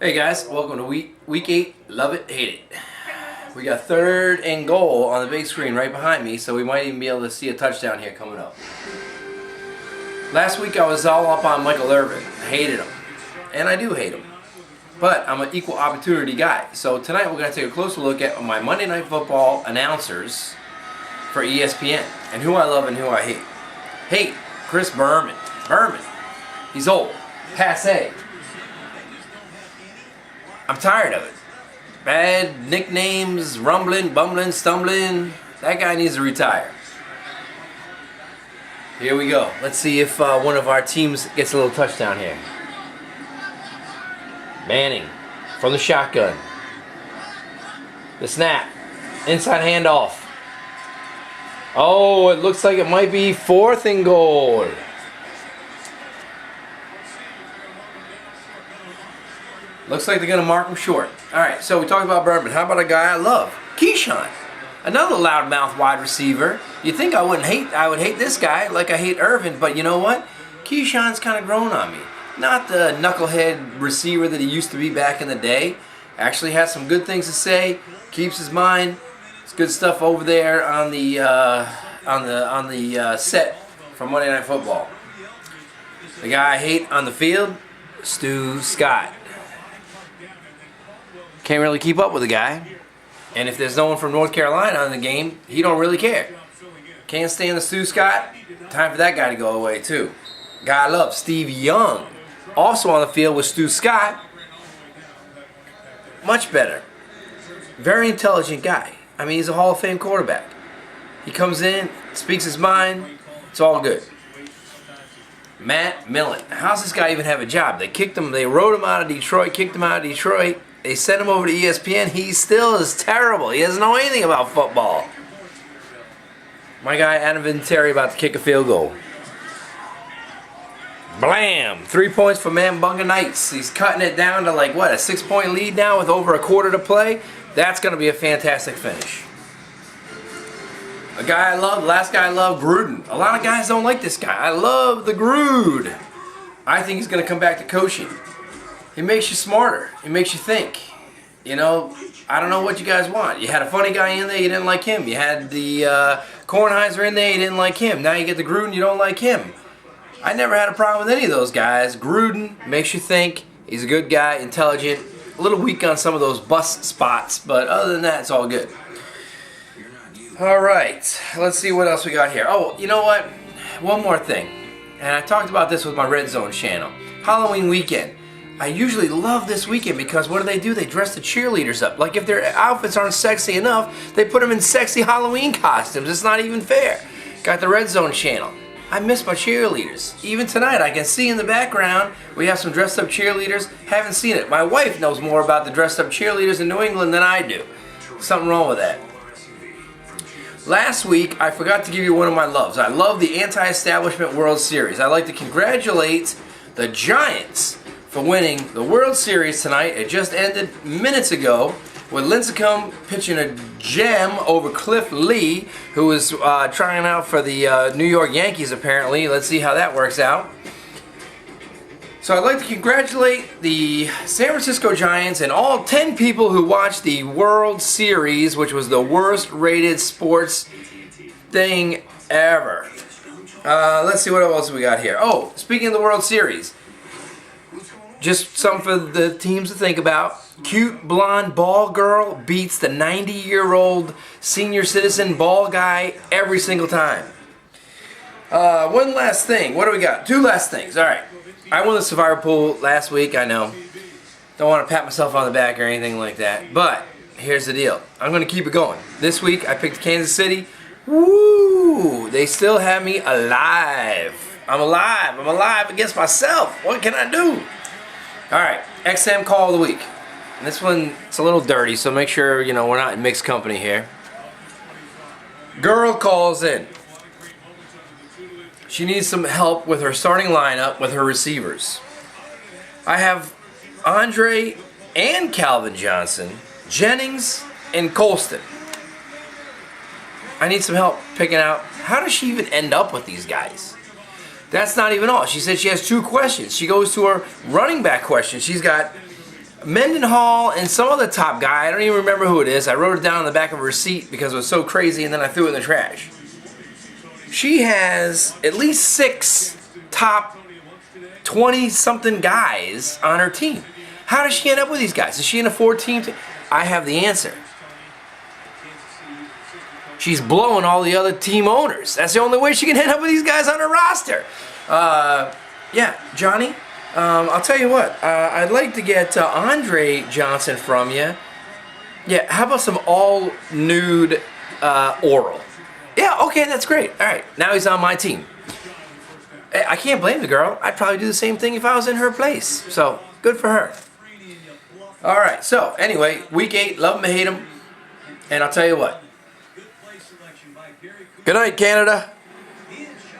Hey guys, welcome to week 8, love it, hate it. We got 3rd and goal on the big screen right behind me, so we might even be able to see a touchdown here coming up. Last week I was all up on Michael Irvin. I hated him. And I do hate him. But I'm an equal opportunity guy. So tonight we're going to take a closer look at my Monday Night Football announcers for ESPN. And who I love and who I hate. Hate, Chris Berman. He's old. Passé. I'm tired of it. Bad nicknames, rumbling, bumbling, stumbling. That guy needs to retire. Here we go. Let's see if one of our teams gets a little touchdown here. Manning from the shotgun. The snap. Inside handoff. Oh, it looks like it might be 4th and goal. Looks like they're going to mark him short. Alright, so we talked about Berman. How about a guy I love? Keyshawn. Another loudmouth wide receiver. You'd think I would hate this guy like I hate Irvin, but you know what? Keyshawn's kind of grown on me. Not the knucklehead receiver that he used to be back in the day. Actually has some good things to say. Keeps his mind. It's good stuff over there on the set from Monday Night Football. The guy I hate on the field, Stu Scott. Can't really keep up with the guy. And if there's no one from North Carolina in the game, he don't really care. Can't stand the Stu Scott. Time for that guy to go away too. Guy I love, Steve Young. Also on the field with Stu Scott. Much better. Very intelligent guy. I mean, he's a Hall of Fame quarterback. He comes in, speaks his mind. It's all good. Matt Millen. How's this guy even have a job? They kicked him. They wrote him out of Detroit, kicked him out of Detroit. They sent him over to ESPN. He still is terrible. He doesn't know anything about football. My guy Adam Vinatieri about to kick a field goal. Blam! 3 points for Mambunga Knights. He's cutting it down to like, what, a 6-point lead now with over a quarter to play? That's going to be a fantastic finish. A guy I love, the last guy I love, Gruden. A lot of guys don't like this guy. I love the Grood. I think he's going to come back to coaching. He makes you smarter. He makes you think. You know, I don't know what you guys want. You had a funny guy in there, you didn't like him. You had the Kornheiser in there, you didn't like him. Now you get the Gruden, you don't like him. I never had a problem with any of those guys. Gruden makes you think. He's a good guy, intelligent. A little weak on some of those bust spots, but other than that, it's all good. Alright, let's see what else we got here. Oh, you know what? One more thing. And I talked about this with my Red Zone channel. Halloween weekend. I usually love this weekend because what do? They dress the cheerleaders up. Like if their outfits aren't sexy enough, they put them in sexy Halloween costumes. It's not even fair. Got the Red Zone channel. I miss my cheerleaders. Even tonight, I can see in the background, we have some dressed up cheerleaders. Haven't seen it. My wife knows more about the dressed up cheerleaders in New England than I do. Something wrong with that. Last week, I forgot to give you one of my loves. I love the Anti-Establishment World Series. I'd like to congratulate the Giants for winning the World Series tonight. It just ended minutes ago with Lincecum pitching a gem over Cliff Lee, who was trying out for the New York Yankees apparently. Let's see how that works out. So I'd like to congratulate the San Francisco Giants and all 10 people who watched the World Series, which was the worst rated sports thing ever. Let's see what else we got here. Oh, speaking of the World Series, just something for the teams to think about. Cute blonde ball girl beats the 90-year-old senior citizen ball guy every single time. One last thing. What do we got? 2 last things. All right. I won the Survivor Pool last week, I know. Don't want to pat myself on the back or anything like that. But here's the deal. I'm going to keep it going. This week I picked Kansas City. Woo! They still have me alive. I'm alive. I'm alive against myself. What can I do? Alright, XM Call of the Week. And this one, it's a little dirty, so make sure, you know, we're not in mixed company here. Girl calls in. She needs some help with her starting lineup with her receivers. I have Andre and Calvin Johnson, Jennings, and Colston. I need some help picking out, how does she even end up with these guys? That's not even all. She said she has 2 questions. She goes to her running back question. She's got Mendenhall and some other top guy, I don't even remember who it is. I wrote it down on the back of her receipt because it was so crazy, and then I threw it in the trash. She has at least 6 top 20-something guys on her team. How does she end up with these guys? Is she in a 4-team team? I have the answer. She's blowing all the other team owners. That's the only way she can end up with these guys on her roster. Yeah, Johnny, I'll tell you what. I'd like to get Andre Johnson from you. Yeah, how about some all-nude oral? Yeah, okay, that's great. All right, now he's on my team. I can't blame the girl. I'd probably do the same thing if I was in her place. So, good for her. All right, so anyway, week 8, love him or hate him. And I'll tell you what. Good night, Canada.